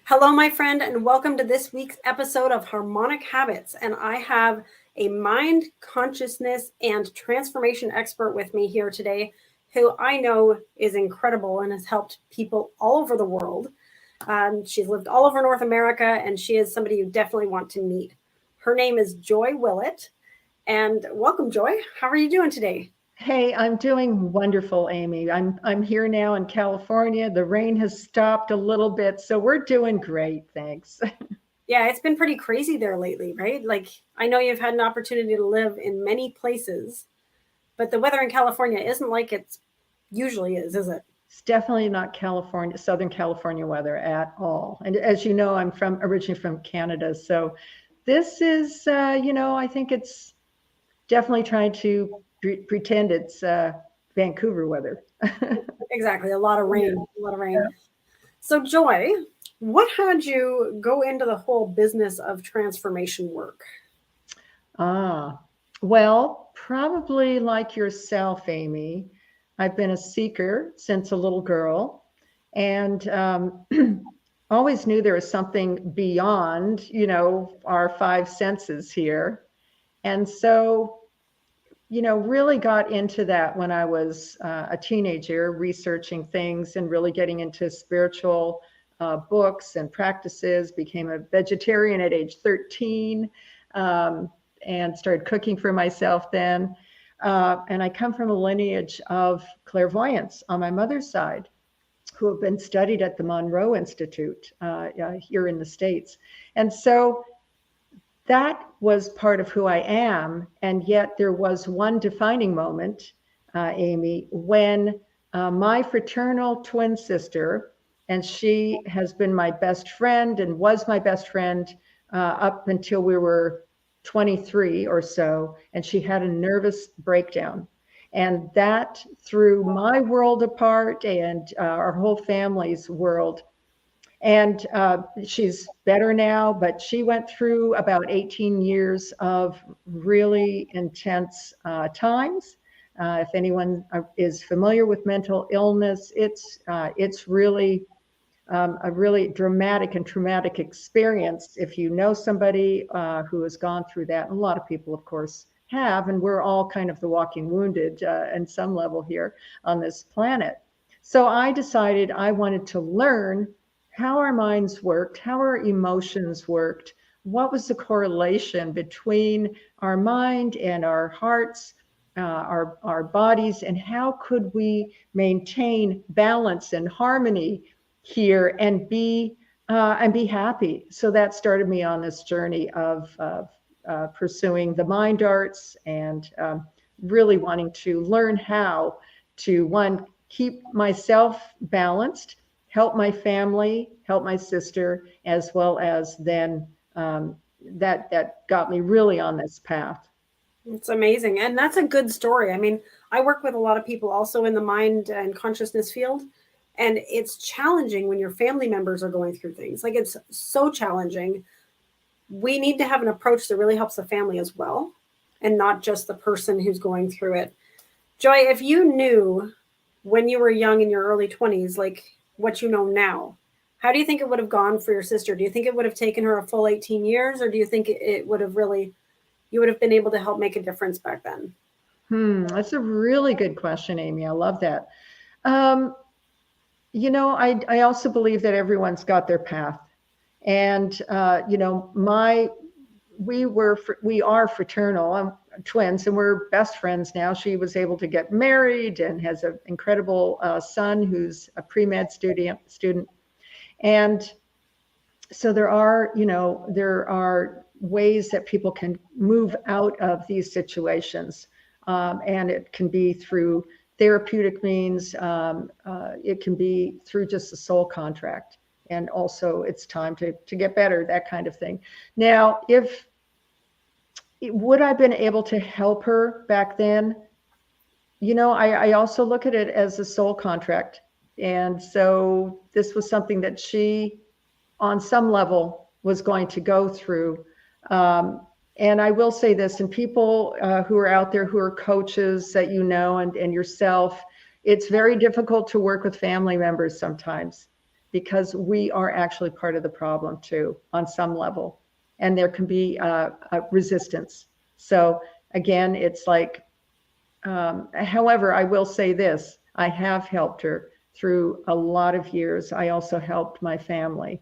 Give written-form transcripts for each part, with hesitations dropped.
Hello, my friend, and welcome to this week's episode of Harmonic Habits. And I have a mind, consciousness, and transformation expert with me here today who I know is incredible and has helped people all over the world. She's lived all over North America, and she is somebody you definitely want to meet. Her name is Joy Willet. And welcome, Joy. How are you doing today? Hey, I'm doing wonderful, Amy. I'm here now in California. The rain has stopped a little bit, so we're doing great, thanks. Yeah, it's been pretty crazy there lately, right? Like, I know you've had an opportunity to live in many places, but the weather in California isn't like it usually is it? It's definitely not California, Southern California weather at all. And as you know, I'm originally from Canada, so this is, I think it's definitely trying to pretend it's Vancouver weather. Exactly, a lot of rain, Yeah. a lot of rain. So, Joy, what had you go into the whole business of transformation work? Ah, well, probably like yourself, Amy. I've been a seeker since a little girl and always knew there was something beyond, our five senses here. And so, really got into that when I was a teenager, researching things and really getting into spiritual books and practices, became a vegetarian at age 13. And started cooking for myself then. And I come from a lineage of clairvoyants on my mother's side who have been studied at the Monroe Institute here in the States. And so that was part of who I am. And yet there was one defining moment, Amy, when my fraternal twin sister, and she has been my best friend and was my best friend up until we were 23 or so, and she had a nervous breakdown. And that threw my world apart and our whole family's world. And she's better now, but she went through about 18 years of really intense times. If anyone is familiar with mental illness, it's really a really dramatic and traumatic experience if you know somebody who has gone through that. And a lot of people, of course, have, and we're all kind of the walking wounded in some level here on this planet. So I decided I wanted to learn how our minds worked, how our emotions worked, what was the correlation between our mind and our hearts, our bodies, and how could we maintain balance and harmony here and be happy. So that started me on this journey of pursuing the mind arts and really wanting to learn how to, one, keep myself balanced, help my family, help my sister, as well as then that got me really on this path. It's amazing. And that's a good story. I mean, I work with a lot of people also in the mind and consciousness field. And it's challenging when your family members are going through things. Like, it's so challenging. We need to have an approach that really helps the family as well, and not just the person who's going through it. Joy, if you knew when you were young in your early 20s, like what you know now, how do you think it would have gone for your sister? Do you think it would have taken her a full 18 years, or do you think it would have really, you would have been able to help make a difference back then? That's a really good question, Amy. I love that. Um, I also believe that everyone's got their path. And, we are fraternal. I'm twins and we're best friends now. She was able to get married and has an incredible son who's a pre-med student. And so there are ways that people can move out of these situations. And it can be through therapeutic means. It can be through just the soul contract. And also it's time to get better, that kind of thing. Now, would I have been able to help her back then? I also look at it as a soul contract. And so this was something that she, on some level, was going to go through. And I will say this, and people who are out there who are coaches that and yourself, it's very difficult to work with family members sometimes because we are actually part of the problem too, on some level. And there can be a resistance. So again, it's like, however, I will say this, I have helped her through a lot of years. I also helped my family,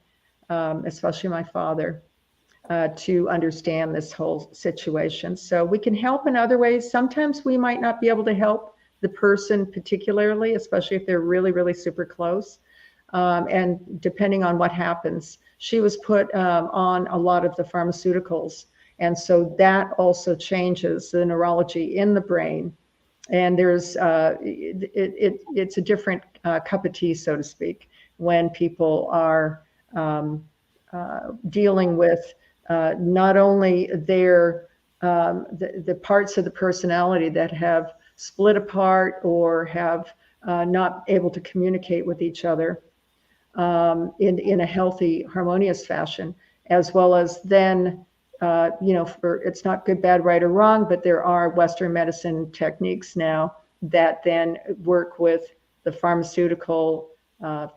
especially my father, to understand this whole situation. So we can help in other ways. Sometimes we might not be able to help the person particularly, especially if they're really, really super close. And depending on what happens, she was put on a lot of the pharmaceuticals. And so that also changes the neurology in the brain. And there's it's a different cup of tea, so to speak, when people are dealing with not only the parts of the personality that have split apart or have not able to communicate with each other in a healthy, harmonious fashion, as well as then, it's not good, bad, right, or wrong, but there are Western medicine techniques now that then work with the pharmaceutical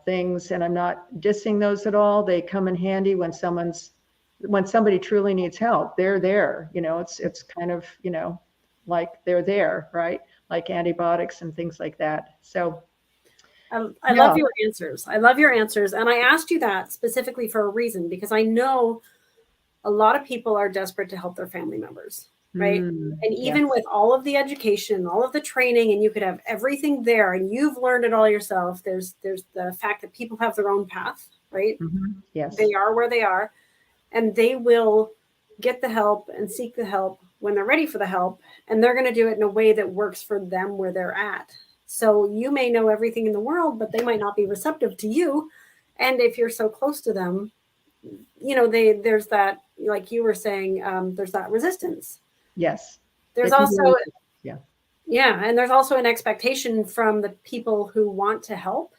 things. And I'm not dissing those at all. They come in handy when somebody truly needs help. They're there, it's kind of, like they're there, right? Like antibiotics and things like that. So I love your answers. I love your answers. And I asked you that specifically for a reason, because I know a lot of people are desperate to help their family members, right? And even yes. with all of the education, all of the training, and you could have everything there and you've learned it all yourself, there's the fact that people have their own path, right? Yes. They are where they are, and they will get the help and seek the help when they're ready for the help. And they're going to do it in a way that works for them where they're at. So you may know everything in the world, but they might not be receptive to you. And if you're so close to them, there's that, like you were saying, there's that resistance. Yes. There's also, yeah. Yeah. And there's also an expectation from the people who want to help,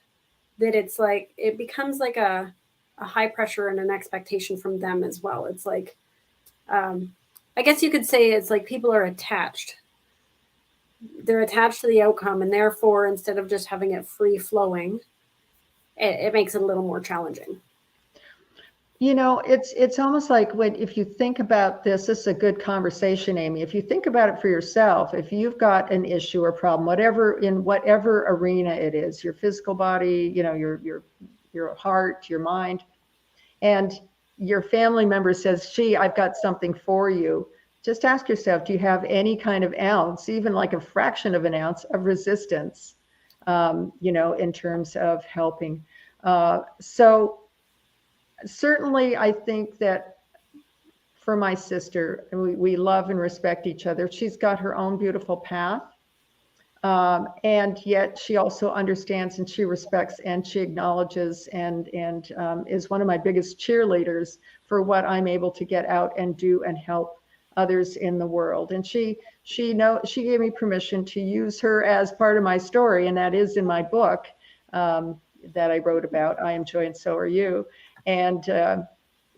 that it's like, it becomes like a high pressure and an expectation from them as well. It's like, I guess you could say it's like people are attached. They're attached to the outcome, and therefore, instead of just having it free flowing, it makes it a little more challenging. It's almost like if you think about this is a good conversation, Amy. If you think about it for yourself, if you've got an issue or problem, whatever arena it is, your physical body, your heart, your mind, and your family member says, gee, I've got something for you. Just ask yourself, do you have any kind of ounce, even like a fraction of an ounce of resistance, in terms of helping? So certainly, I think that for my sister, we love and respect each other. She's got her own beautiful path. And yet she also understands and she respects and she acknowledges and is one of my biggest cheerleaders for what I'm able to get out and do and help others in the world. And she gave me permission to use her as part of my story, and that is in my book that I wrote about, I Am Joy and So Are You. And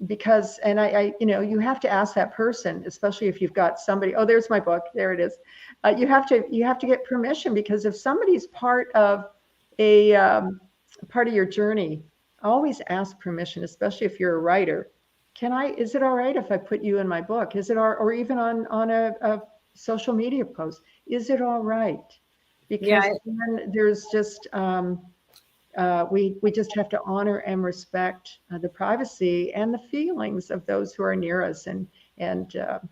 because, and I, you have to ask that person, especially if you've got somebody, oh, there's my book, there it is. You have to get permission, because if somebody's part of part of your journey, always ask permission, especially if you're a writer. Is it all right if I put you in my book? Is it or even on a social media post? Is it all right? Because then there's just, we just have to honor and respect the privacy and the feelings of those who are near us.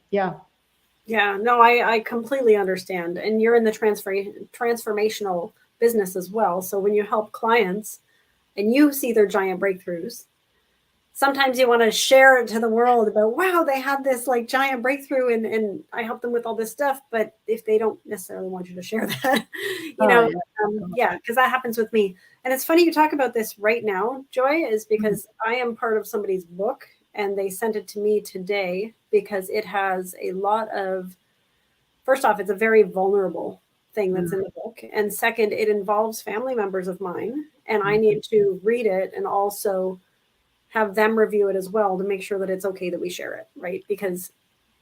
Yeah, no, I completely understand. And you're in the transformational business as well. So when you help clients and you see their giant breakthroughs, sometimes you want to share it to the world about, wow, they had this like giant breakthrough and I helped them with all this stuff. But if they don't necessarily want you to share that, because that happens with me. And it's funny you talk about this right now, Joy, is because I am part of somebody's book, and they sent it to me today because it has a lot of, first off, it's a very vulnerable thing that's in the book. And second, it involves family members of mine, and I need to read it and also have them review it as well to make sure that it's okay that we share it, right? Because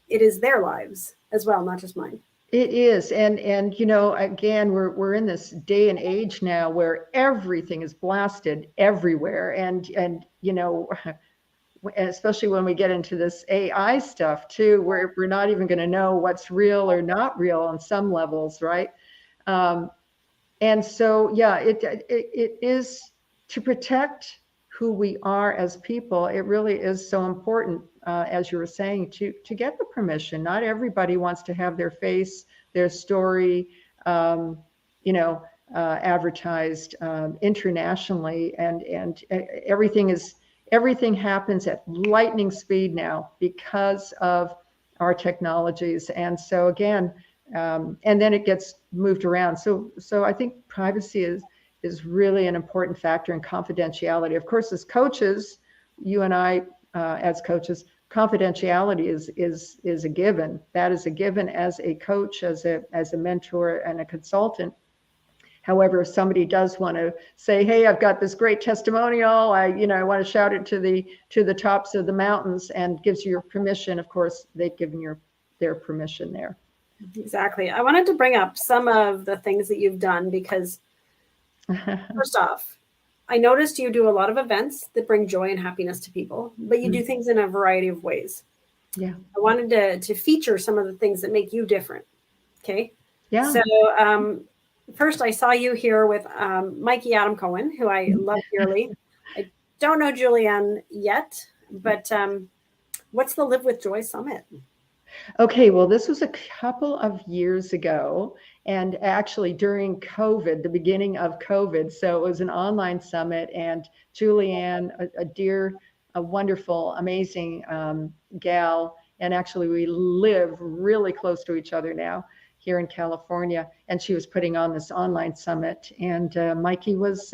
it is their lives as well, not just mine. It is. And you know, again, we're in this day and age now where everything is blasted everywhere. And you know, especially when we get into this AI stuff too, where we're not even going to know what's real or not real on some levels, right? Um, and so, yeah, it is to protect who we are as people. It really is so important, as you were saying, to get the permission. Not everybody wants to have their face, their story, um, you know, advertised internationally, and everything happens at lightning speed now because of our technologies. And so again, and then it gets moved around. So I think privacy is really an important factor in confidentiality. Of course, as coaches, you and I, as coaches, confidentiality is a given. That is a given as a coach, as a mentor, and a consultant. However, if somebody does want to say, "Hey, I've got this great testimonial. I want to shout it to the tops of the mountains," and gives you your permission, of course, they've given their permission there. Exactly. I wanted to bring up some of the things that you've done because, first off, I noticed you do a lot of events that bring joy and happiness to people, but you do things in a variety of ways. Yeah. I wanted to feature some of the things that make you different. Okay. Yeah. So, first, I saw you here with Mikey Adam Cohen, who I love dearly. I don't know Julianne yet, but what's the Live with Joy Summit? Okay, well, this was a couple of years ago, and actually during COVID, the beginning of COVID. So it was an online summit, and Julianne, a dear, a wonderful, amazing gal, and actually we live really close to each other now here in California, and she was putting on this online summit, and Mikey was,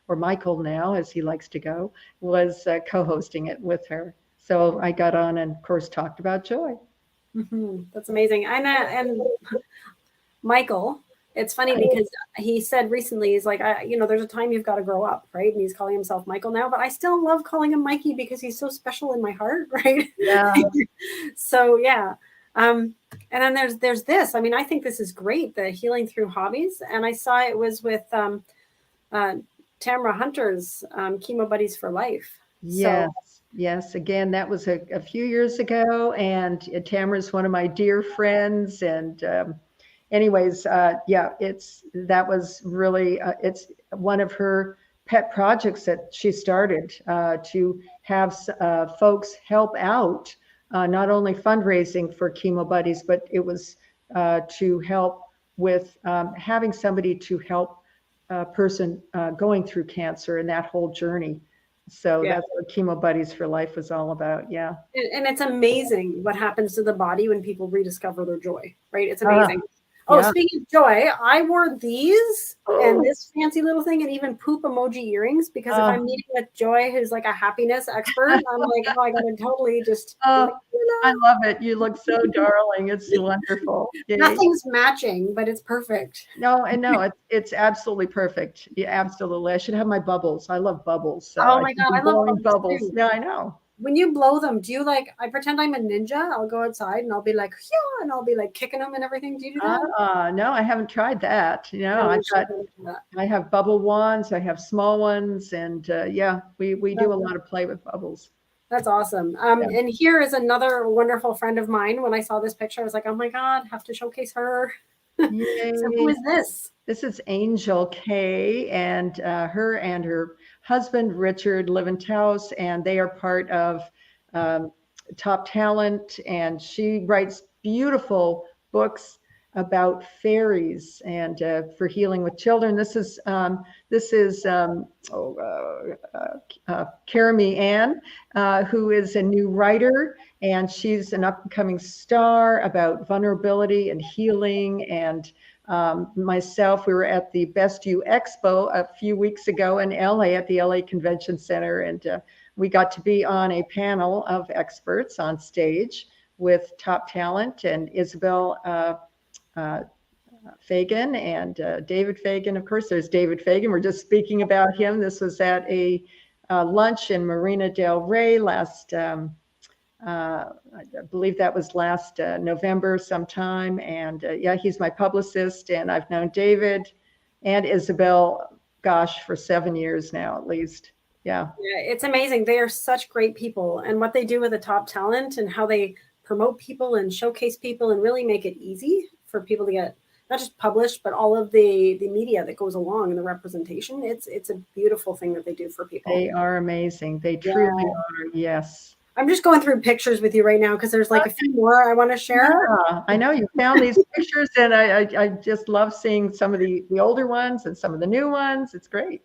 or Michael now, as he likes to go, was co-hosting it with her. So I got on and, of course, talked about joy. Mm-hmm. That's amazing. And Michael, it's funny because he said recently, he's like, there's a time you've got to grow up, right? And he's calling himself Michael now, but I still love calling him Mikey because he's so special in my heart, right? Yeah. So yeah. And then there's this. I mean, I think this is great, the healing through hobbies. And I saw it was with Tamara Hunter's Chemo Buddies for Life. Yes. Yes. Again, that was a few years ago, and Tamara's one of my dear friends. And anyways, yeah, that was really it's one of her pet projects that she started to have folks help out, not only fundraising for Chemo Buddies, but it was to help with having somebody to help a person going through cancer and that whole journey. So Yeah. that's what Chemo Buddies for Life was all about. Yeah. And it's amazing what happens to the body when people rediscover their joy, right? It's amazing. Oh, yeah. speaking of joy, I wore these and this fancy little thing and even poop emoji earrings because if I'm meeting with Joy, who's like a happiness expert, I'm like, oh, I got to totally just. I love it. You look so darling. It's wonderful. Nothing's matching, but it's perfect. No, it's absolutely perfect. Yeah, absolutely. I should have my bubbles. I love bubbles. So oh my God, I love bubbles. Yeah, I know. When you blow them, do you I pretend I'm a ninja? I'll go outside and I'll be like, yeah, and I'll be like kicking them and everything. Do you do that? No, I haven't tried that. I have bubble wands. I have small ones, and yeah, we do a lot of play with bubbles. That's awesome. And here is another wonderful friend of mine. When I saw this picture, I was like, oh my God, have to showcase her. So who is this? This is Angel Kay, and her husband Richard live in Taos, and they are part of Top Talent, and she writes beautiful books about fairies and for healing with children. This is Karami Ann, who is a new writer, and she's an up-and-coming star about vulnerability and healing. And myself, we were at the Best You Expo a few weeks ago in LA at the LA Convention Center, and we got to be on a panel of experts on stage with Top Talent and Isabel Fagan and David Fagan. Of course, there's David Fagan. We're just speaking about him. This was at a lunch in Marina del Rey last I believe that was last November sometime. And yeah, he's my publicist. And I've known David and Isabel, gosh, for 7 years now, at least. Yeah. Yeah, it's amazing. They are such great people, and what they do with the top talent and how they promote people and showcase people and really make it easy for people to get not just published, but all of the media that goes along and the representation. It's a beautiful thing that they do for people. They are amazing. They Yeah. truly are. Yes. I'm just going through pictures with you right now because there's like a few more I want to share. Yeah, I know you found these pictures, and I just love seeing some of the older ones and some of the new ones. It's great.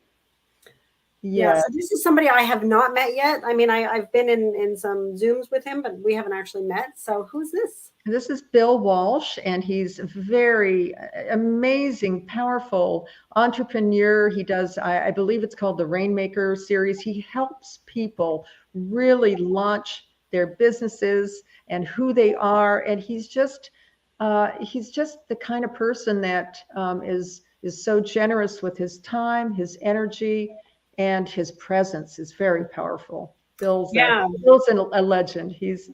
Yeah, Yeah. so this is somebody I have not met yet. I mean, I've been in some Zooms with him, but we haven't actually met. So who's this? This is Bill Walsh, and he's a very amazing, powerful entrepreneur. He does, I believe it's called the Rainmaker series. He helps people really launch their businesses and who they are. And he's just the kind of person that is so generous with his time, his energy, and his presence is very powerful. Bill's a legend. He's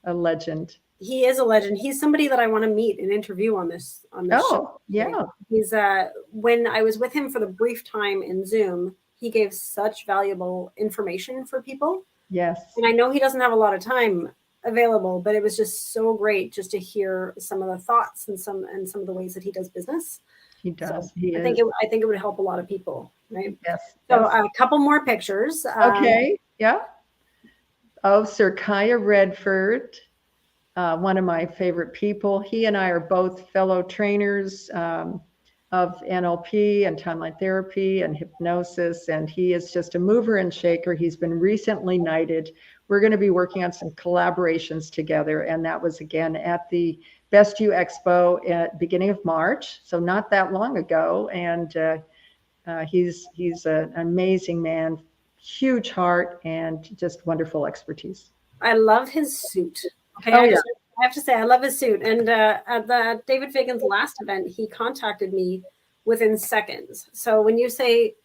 a legend. He is a legend. He's somebody that I want to meet and interview on this show. Yeah. He's when I was with him for the brief time in Zoom, he gave such valuable information for people. Yes. And I know he doesn't have a lot of time available, but it was just so great just to hear some of the thoughts and some of the ways that he does business. He does. So I think it would help a lot of people, right? Yes. So a couple more pictures. Okay. Yeah. Oh, Sir Kaya Redford. One of my favorite people. He and I are both fellow trainers of NLP and timeline therapy and hypnosis, and he is just a mover and shaker. He's been recently knighted. We're going to be working on some collaborations together, and that was again at the Best You Expo at beginning of March, so not that long ago. And he's an amazing man, huge heart, and just wonderful expertise. I love his suit. Okay, I have to say, I love his suit. And at the David Fagan's last event, he contacted me within seconds. So when you say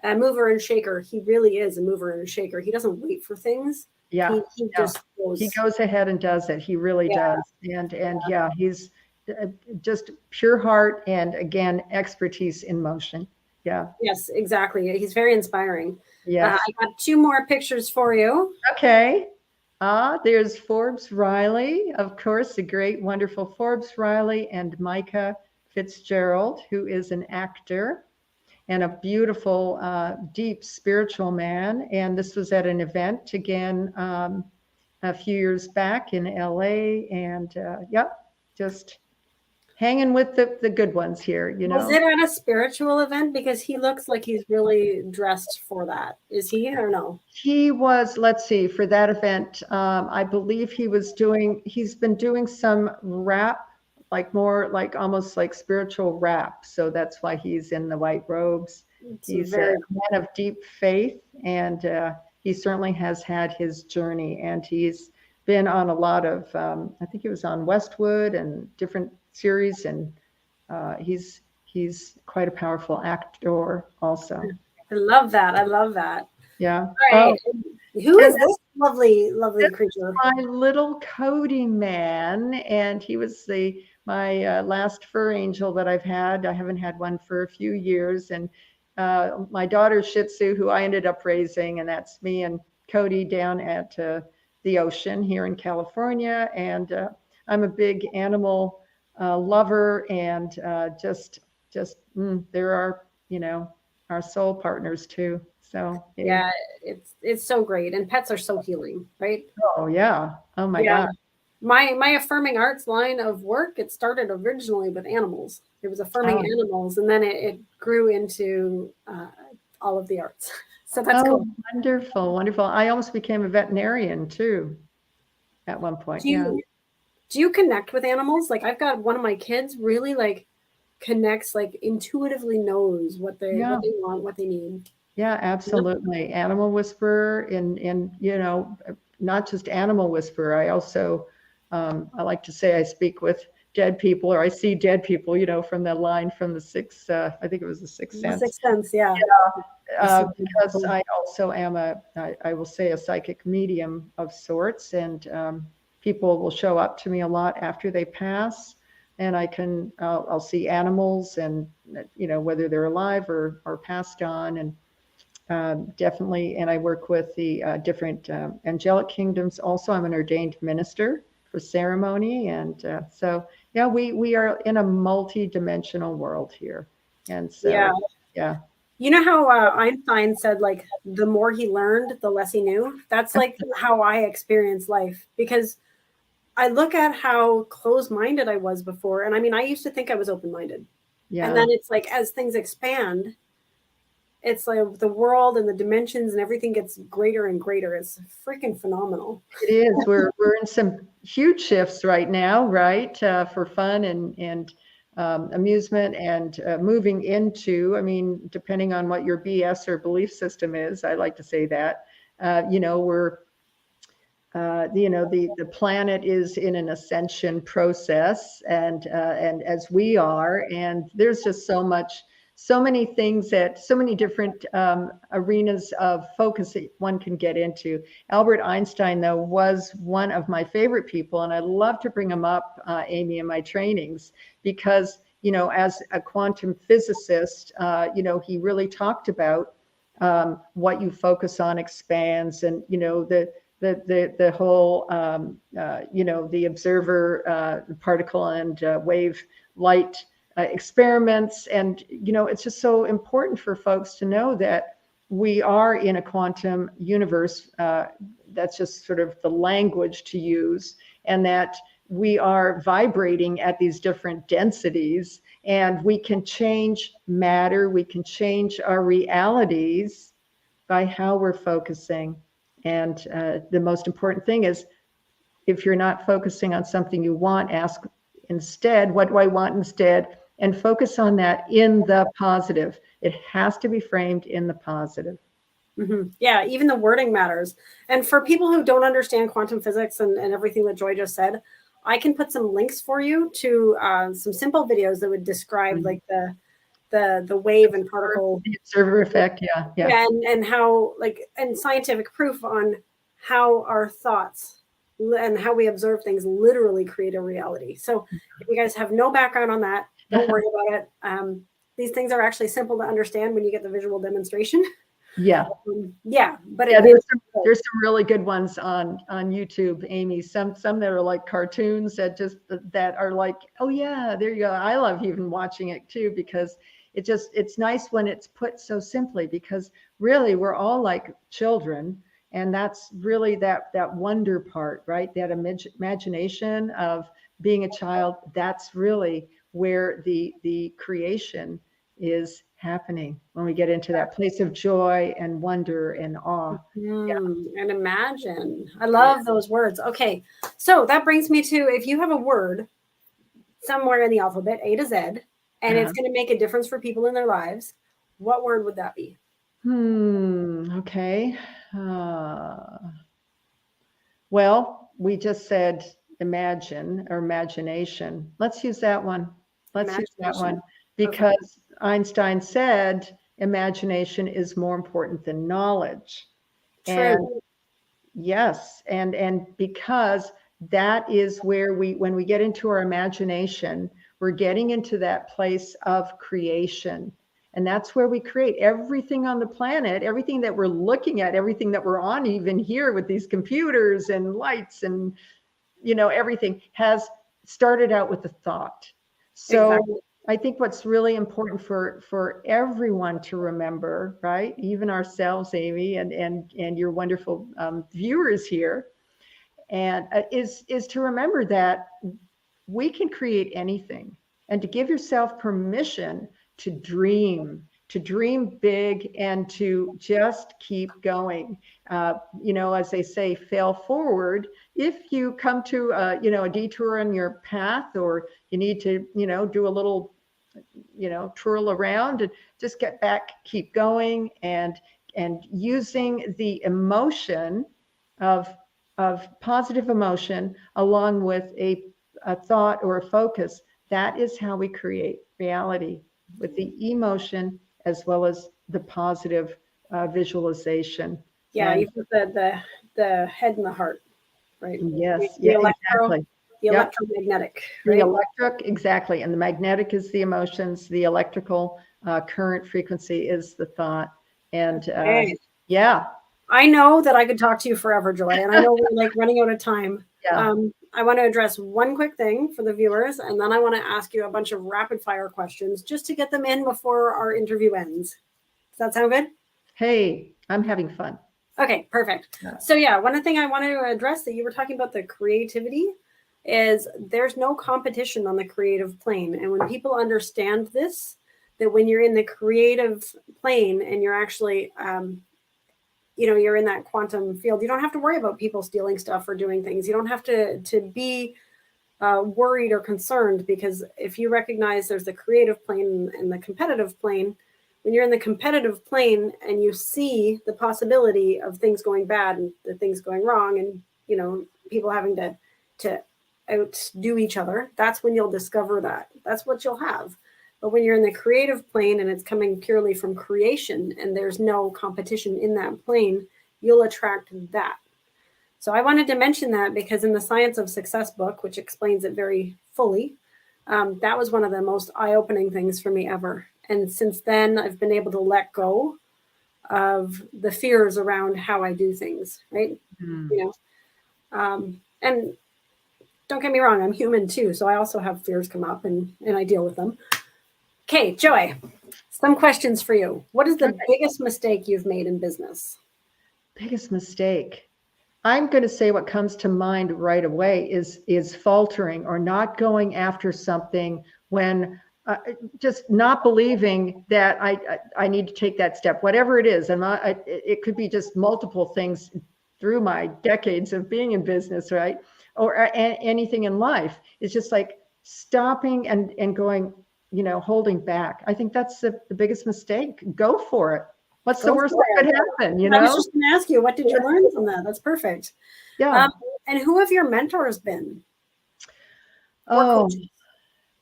a mover and shaker, he really is a mover and a shaker. He doesn't wait for things. Yeah, he just goes. He goes ahead and does it. He really does. And yeah, he's just pure heart and again, expertise in motion. Yeah. Yes, exactly. He's very inspiring. Yes. I got two more pictures for you. Okay. There's Forbes Riley, of course, the great, wonderful Forbes Riley, and Micah Fitzgerald, who is an actor and a beautiful, deep spiritual man. And this was at an event again a few years back in LA. And just hanging with the good ones here, you know. Was it at a spiritual event? Because he looks like he's really dressed for that. Is he or no? He was, let's see, for that event, I believe he's been doing some rap, like more like almost like spiritual rap. So that's why he's in the white robes. He's a man of deep faith, and he certainly has had his journey, and he's been on a lot of, I think he was on Westwood and different series, and he's quite a powerful actor also. I love that. Yeah. All right. Who is this lovely creature? My little Cody man, and he was my last fur angel that I've had. I haven't had one for a few years, and my daughter Shih Tzu, who I ended up raising, and that's me and Cody down at the ocean here in California. And I'm a big animal lover, and there are, our soul partners too. So yeah, it's so great, and pets are so healing, right? Oh yeah. Oh my God. My affirming arts line of work, it started originally with animals. It was affirming animals, and then it grew into all of the arts. So that's cool. Wonderful. I almost became a veterinarian too at one point. Do you connect with animals? Like, I've got one of my kids really like connects, like intuitively knows what they want, what they need. Yeah, absolutely. Animal whisperer, and not just animal whisperer. I also I like to say I speak with dead people, or I see dead people, from the line from the sixth, I think it was the Sixth The Sense. Sixth Sense, yeah. Because I also am I will say a psychic medium of sorts, and people will show up to me a lot after they pass, and I'll see animals, and whether they're alive or passed on, and definitely. And I work with the different angelic kingdoms. Also, I'm an ordained minister for ceremony, and so yeah, we are in a multi-dimensional world here, and so Yeah. yeah. You know how Einstein said, like, the more he learned, the less he knew? That's like how I experience life, because I look at how closed-minded I was before. And I mean, I used to think I was open-minded. And Yeah. then it's like, as things expand, it's like the world and the dimensions and everything gets greater and greater. It's freaking phenomenal. It is. We're in some huge shifts right now, right? For fun and amusement, and moving into. I mean, depending on what your BS or belief system is, I like to say that. We're the planet is in an ascension process, and as we are, and there's just so many things, so many different arenas of focus that one can get into. Albert Einstein, though, was one of my favorite people, and I love to bring him up, Amy, in my trainings, because as a quantum physicist, he really talked about what you focus on expands, and the whole the observer particle and wave light experiments. And it's just so important for folks to know that we are in a quantum universe. That's just sort of the language to use, and that we are vibrating at these different densities, and we can change matter, we can change our realities by how we're focusing. And the most important thing is, if you're not focusing on something you want, ask instead, what do I want instead? And focus on that in the positive. It has to be framed in the positive. Mm-hmm. Yeah, even the wording matters. And for people who don't understand quantum physics and everything that Joy just said, I can put some links for you to some simple videos that would describe like the wave and particle, the observer effect. Yeah. And how, like, and scientific proof on how our thoughts and how we observe things literally create a reality. So if you guys have no background on that, don't worry about it. These things are actually simple to understand when you get the visual demonstration. Yeah. But there's some really good ones on YouTube, Amy. Some that are like cartoons that are like, oh yeah, there you go. I love even watching it too, because it's nice when it's put so simply, because really we're all like children, and that's really that wonder part, right? That imagination of being a child. That's really where the creation is happening, when we get into that place of joy and wonder and awe. And imagine. I love those words. Okay, so that brings me to, if you have a word somewhere in the alphabet, A to Z, and it's going to make a difference for people in their lives, what word would that be? Okay. Well, we just said imagine, or imagination. Let's use that one. Use that one, because Einstein said imagination is more important than knowledge. True. And yes, and because that is where when we get into our imagination, we're getting into that place of creation. And that's where we create everything on the planet, everything that we're looking at, everything that we're on, even here with these computers and lights and, everything has started out with a thought. So exactly. I think what's really important for everyone to remember, right? Even ourselves, Amy, and your wonderful viewers here, and is to remember that we can create anything, and to give yourself permission to dream big, and to just keep going. As they say, fail forward. If you come to a detour in your path, or you need to do a little twirl around, and just get back, keep going, and using the emotion of positive emotion, along with a a thought or a focus, that is how we create reality, with the emotion as well as the positive visualization. Yeah, And you put the head and the heart, right? yes, The yeah, electro, exactly. the Yep. electromagnetic, The right? electric, exactly. And the magnetic is the emotions. The electrical current frequency is the thought. And Okay. yeah, I know that I could talk to you forever, Joy, and I know we're like running out of time. yeah. I want to address one quick thing for the viewers, and then I want to ask you a bunch of rapid fire questions just to get them in before our interview ends. Does that sound good? Hey, I'm having fun. Okay, perfect. Yeah. So yeah, one thing I wanted to address that you were talking about the creativity is there's no competition on the creative plane. And when people understand this, that when you're in the creative plane and you're actually you're in that quantum field, you don't have to worry about people stealing stuff or doing things. You don't have to be worried or concerned, because if you recognize there's the creative plane and the competitive plane, when you're in the competitive plane and you see the possibility of things going bad and the things going wrong, and people having to outdo each other, that's when you'll discover that. That's what you'll have. But when you're in the creative plane and it's coming purely from creation and there's no competition in that plane, you'll attract that. So I wanted to mention that because in the Science of Success book, which explains it very fully, that was one of the most eye-opening things for me ever. And since then, I've been able to let go of the fears around how I do things, right? Mm. And don't get me wrong, I'm human too. So I also have fears come up and I deal with them. Okay, Joy, some questions for you. What is the biggest mistake you've made in business? Biggest mistake. I'm going to say what comes to mind right away is faltering or not going after something when just not believing that I need to take that step, whatever it is. And it could be just multiple things through my decades of being in business, right? Or anything in life. It's just like stopping and going, holding back. I think that's the biggest mistake. Go for it. What's the Go worst for that it. could happen, I was just going to ask you, what did you learn from that? That's perfect. Yeah. And who have your mentors been? Or Oh, coaches?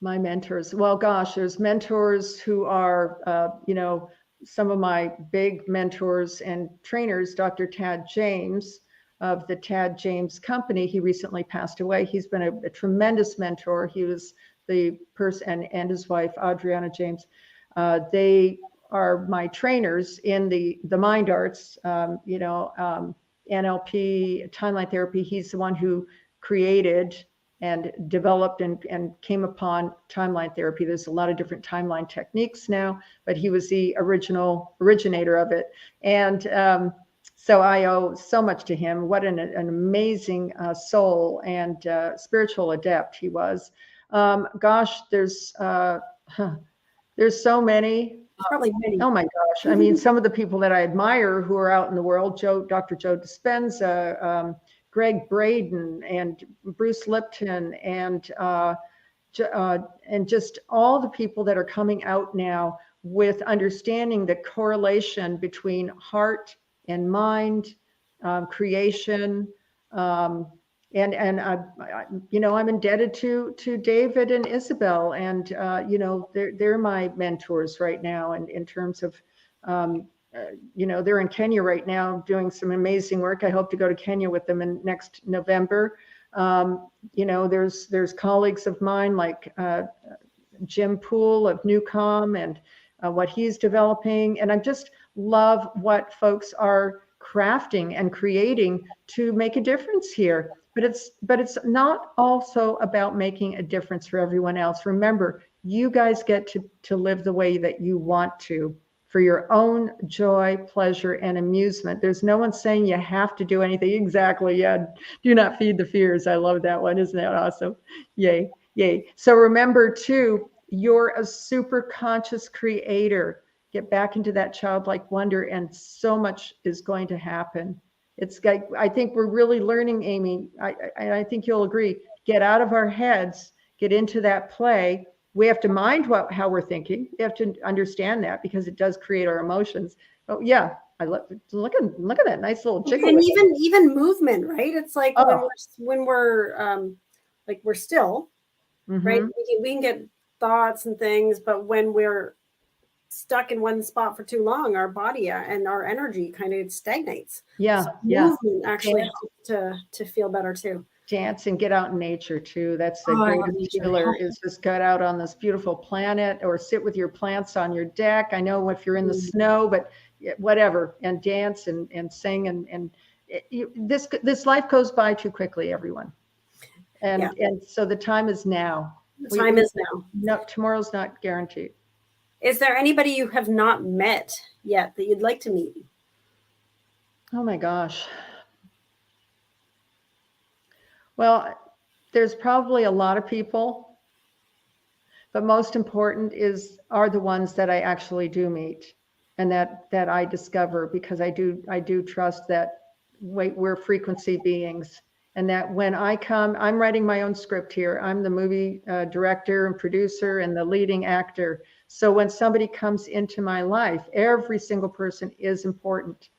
my mentors. Well, gosh, there's mentors who are, some of my big mentors and trainers, Dr. Tad James of the Tad James Company. He recently passed away. He's been a tremendous mentor. He was the person, and his wife, Adriana James. They are my trainers in the mind arts, NLP, timeline therapy. He's the one who created and developed and came upon timeline therapy. There's a lot of different timeline techniques now, but he was the originator of it. And so I owe so much to him. What an amazing soul and spiritual adept he was. Gosh, there's so many. Probably many. Oh my gosh. I mean, some of the people that I admire who are out in the world, Dr. Joe Dispenza, Greg Braden, and Bruce Lipton, and just all the people that are coming out now with understanding the correlation between heart and mind, creation, and I'm indebted to David and Isabel, and they're my mentors right now, and in terms of they're in Kenya right now doing some amazing work. I hope to go to Kenya with them in next November. There's colleagues of mine like Jim Poole of Newcom and what he's developing, and I just love what folks are crafting and creating to make a difference here. But it's not also about making a difference for everyone else. Remember, you guys get to live the way that you want to, for your own joy, pleasure, and amusement. There's no one saying you have to do anything. Exactly. Yeah. Do not feed the fears. I love that one. Isn't that awesome? Yay. Yay. So remember too, you're a super conscious creator. Get back into that childlike wonder, and so much is going to happen. It's like, I think we're really learning, Amy, I think you'll agree, get out of our heads, get into that play. We have to mind how we're thinking. We have to understand that, because it does create our emotions. Oh yeah, I look at that nice little jiggle. And even movement, right? It's like when we're like we're still, right? Mm-hmm. We can get thoughts and things, but when we're stuck in one spot for too long, our body and our energy kind of stagnates. So Yeah, yeah. movement actually helps to feel better too. Dance and get out in nature too. That's the Oh, I love greatest nature. healer, is just get out on this beautiful planet or sit with your plants on your deck. I know if you're in the snow, but whatever, and dance and sing and this life goes by too quickly, everyone. Yeah, And so the time is now. the We time is now. no, tomorrow's not guaranteed. Is there anybody you have not met yet that you'd like to meet? Oh my gosh. Well, there's probably a lot of people, but most important are the ones that I actually do meet and that I discover, because I do trust that we're frequency beings, and that when I come, I'm writing my own script here. I'm the movie director and producer and the leading actor. So when somebody comes into my life, every single person is important.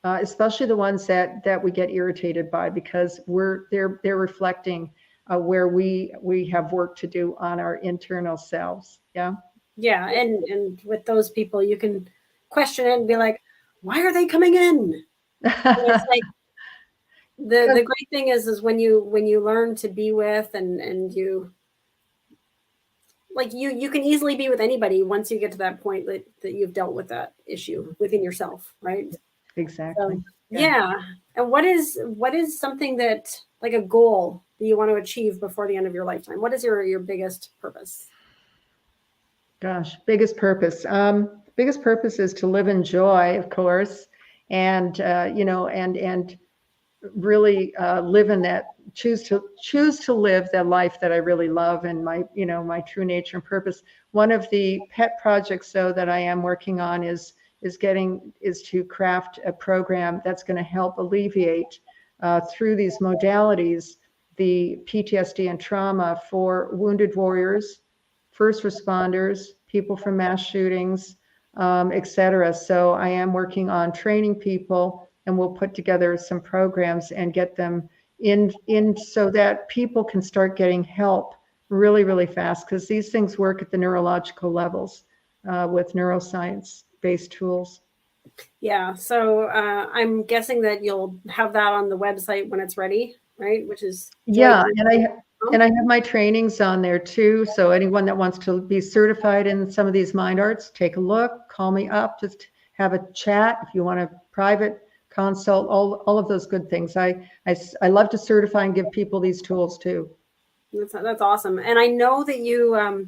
Especially the ones that we get irritated by, because they're reflecting where we have work to do on our internal selves. Yeah. Yeah, and with those people, you can question it and be like, why are they coming in? And it's like the great thing is when you learn to be with and you like you can easily be with anybody once you get to that point that you've dealt with that issue within yourself, right? So Exactly. Yeah. yeah. And what is something that, like, a goal that you want to achieve before the end of your lifetime? What is your biggest purpose? Gosh, biggest purpose. Biggest purpose is to live in joy, of course, and and really live in that, choose to live the life that I really love, and my true nature and purpose. One of the pet projects, though, that I am working on is to craft a program that's going to help alleviate through these modalities the PTSD and trauma for wounded warriors, first responders, people from mass shootings, etc. So I am working on training people, and we'll put together some programs and get them in so that people can start getting help really, really fast, because these things work at the neurological levels with neuroscience based tools. Yeah, so I'm guessing that you'll have that on the website when it's ready, right? Which is joy. Yeah, and I have my trainings on there too. So anyone that wants to be certified in some of these mind arts, take a look, call me up, just have a chat if you want a private consult, all of those good things. I love to certify and give people these tools too. That's awesome. And I know that you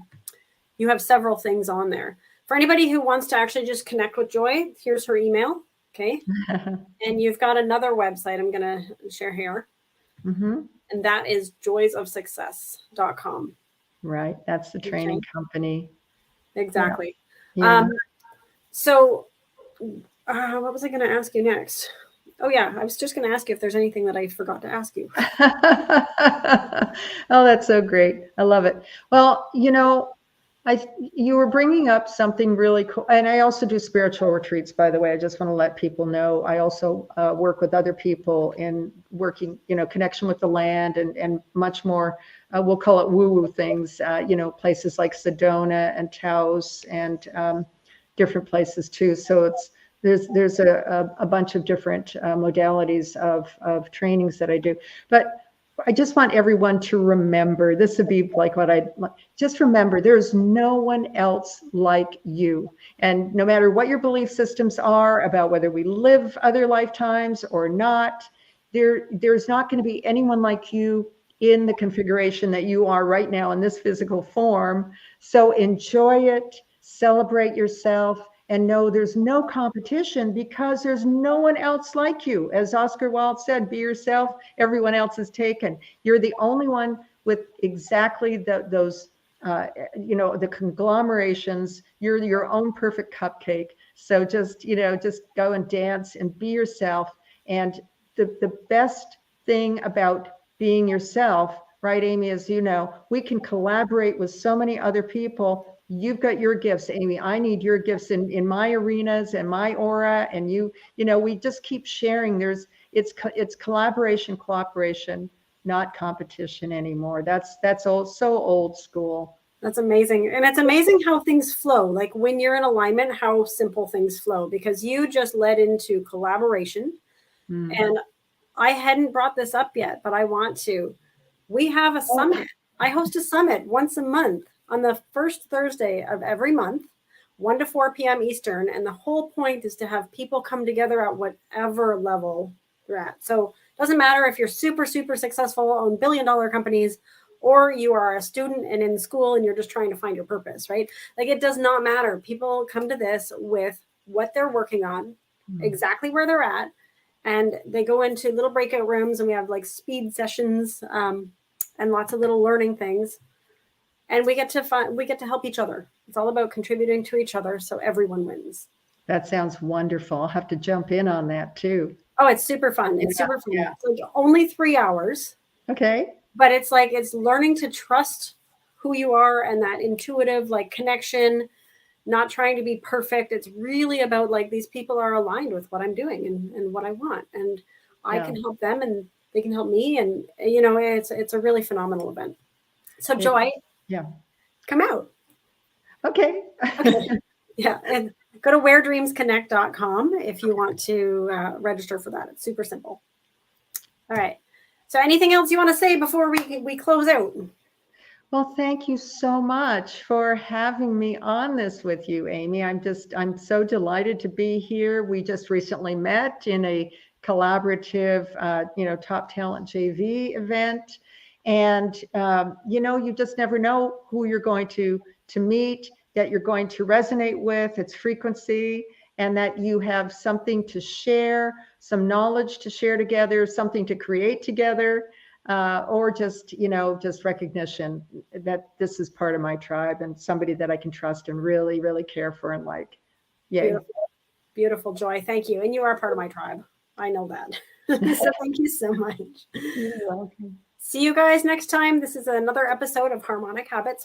have several things on there. For anybody who wants to actually just connect with Joy, here's her email. Okay. And you've got another website I'm going to share here. Mm-hmm. And that is joysofsuccess.com. Right. That's the training company. Exactly. Yeah. So what was I going to ask you next? Oh, yeah. I was just going to ask you if there's anything that I forgot to ask you. Oh, that's so great. I love it. Well, you were bringing up something really cool. And I also do spiritual retreats, by the way. I just want to let people know. I also work with other people in working, connection with the land and much more, we'll call it woo-woo things, places like Sedona and Taos and different places too. So there's a bunch of different modalities of trainings that I do. But I just want everyone to remember, this would be like just remember, there's no one else like you. And no matter what your belief systems are about whether we live other lifetimes or not, there's not going to be anyone like you in the configuration that you are right now in this physical form. So enjoy it, celebrate yourself, and know there's no competition, because there's no one else like you. As Oscar Wilde said, be yourself, everyone else is taken. You're the only one with exactly those, the conglomerations. You're your own perfect cupcake. So just go and dance and be yourself. And the best thing about being yourself, right, Amy, as you know, we can collaborate with so many other people. You've got your gifts, Amy. I need your gifts in my arenas and my aura. And we just keep sharing. It's collaboration, cooperation. not competition anymore. That's so old school. That's amazing. And it's amazing how things flow. Like when you're in alignment, how simple things flow, because you just led into collaboration. Mm. And I hadn't brought this up yet, but I want to. We have a summit. I host a summit once a month on the first Thursday of every month, 1 to 4 p.m. Eastern. And the whole point is to have people come together at whatever level they're at. So it doesn't matter if you're super, super successful, own billion-dollar companies, or you are a student and in school and you're just trying to find your purpose, right? Like it does not matter. People come to this with what they're working on, exactly where they're at. And they go into little breakout rooms and we have like speed sessions and lots of little learning things. And we get to help each other. It's all about contributing to each other so everyone wins. That sounds wonderful. I'll have to jump in on that too. Oh, it's super fun. It's super fun. Yeah. It's like only 3 hours. Okay. But it's like, it's learning to trust who you are and that intuitive like connection, not trying to be perfect. It's really about like, these people are aligned with what I'm doing and what I want. And I can help them and they can help me. And, you know, it's a really phenomenal event. So Joy, come out. Okay. Yeah. And go to wheredreamsconnect.com if you want to register for that. It's super simple. All right. So anything else you want to say before we close out? Well, thank you so much for having me on this with you, Amy. I'm so delighted to be here. We just recently met in a collaborative, Top Talent JV event. And, you just never know who you're going to meet, that you're going to resonate with, its frequency, and that you have something to share, some knowledge to share together, something to create together, or just recognition that this is part of my tribe and somebody that I can trust and really, really care for and like. Yay. Beautiful. Beautiful, Joy. Thank you. And you are part of my tribe. I know that. So thank you so much. You're welcome. See you guys next time. This is another episode of Harmonic Habits.